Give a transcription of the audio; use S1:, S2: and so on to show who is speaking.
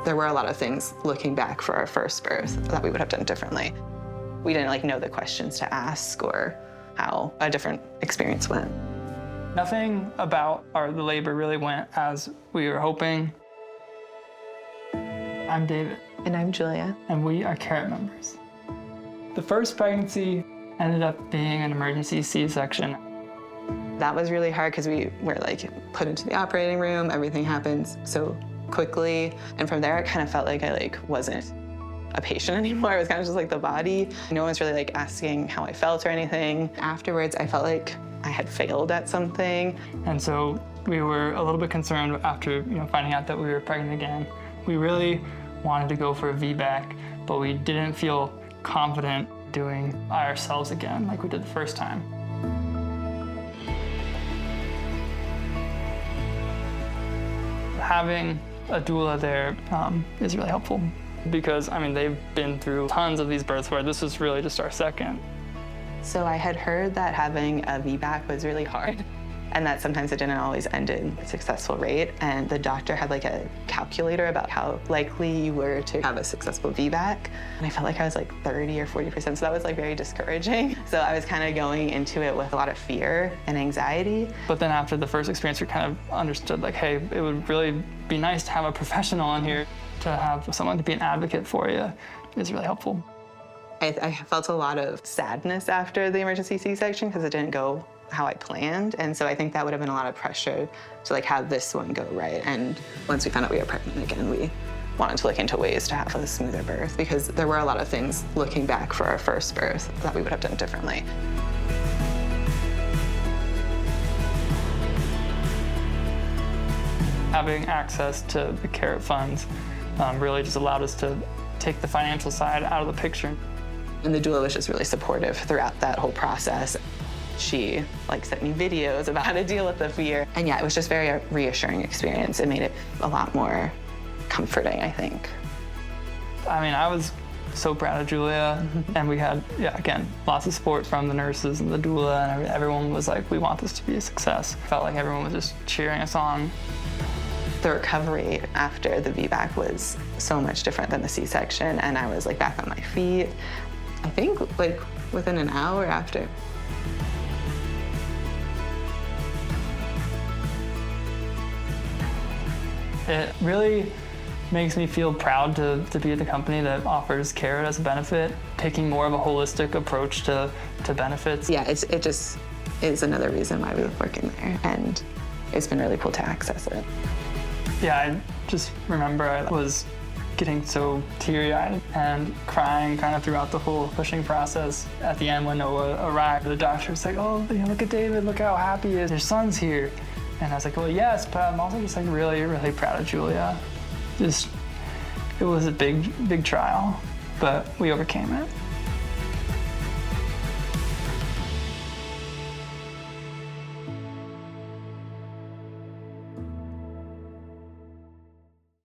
S1: There were a lot of things looking back for our first birth that we would have done differently. We didn't know the questions to ask or how a different experience went.
S2: Nothing about the labor really went as we were hoping. I'm David.
S1: And I'm Julia.
S2: And we are CARET members. The first pregnancy ended up being an emergency C-section.
S1: That was really hard because we were put into the operating room. Everything happened so quickly. And from there, it kind of felt like I wasn't a patient anymore. It was kind of just the body. No one was really asking how I felt or anything. Afterwards, I felt like I had failed at something.
S2: And so we were a little bit concerned after finding out that we were pregnant again. We really wanted to go for a VBAC, but we didn't feel confident doing ourselves again like we did the first time. Having a doula there is really helpful because, they've been through tons of these births where this was really just our second.
S1: So I had heard that having a VBAC was really hard and that sometimes it didn't always end in a successful rate. And the doctor had a calculator about how likely you were to have a successful VBAC. And I felt like I was 30 or 40%, so that was very discouraging. So I was kind of going into it with a lot of fear and anxiety.
S2: But then after the first experience, we kind of understood hey, it would really be nice to have a professional in here, to have someone to be an advocate for you is really helpful.
S1: I felt a lot of sadness after the emergency C-section because it didn't go how I planned. And so I think that would have been a lot of pressure to have this one go right. And once we found out we were pregnant again, we wanted to look into ways to have a smoother birth because there were a lot of things looking back for our first birth that we would have done differently.
S2: Having access to the CARET funds really just allowed us to take the financial side out of the picture.
S1: And the doula was just really supportive throughout that whole process. She sent me videos about how to deal with the fear. And yeah, it was just very reassuring experience. It made it a lot more comforting, I think.
S2: I was so proud of Julia. And we had, again, lots of support from the nurses and the doula, and everyone was we want this to be a success. Felt like everyone was just cheering us on.
S1: The recovery after the VBAC was so much different than the C-section, and I was back on my feet. I think within an hour after.
S2: It really makes me feel proud to be at the company that offers CARET as a benefit, taking more of a holistic approach to benefits.
S1: Yeah, it just is another reason why we love working there, and it's been really cool to access it.
S2: Yeah, I just remember I was getting so teary-eyed and crying kind of throughout the whole pushing process. At the end when Noah arrived, the doctor was oh, look at David, look how happy he is, your son's here. And I was well, yes, but I'm also just really, really proud of Julia. It was a big, big trial, but we overcame it.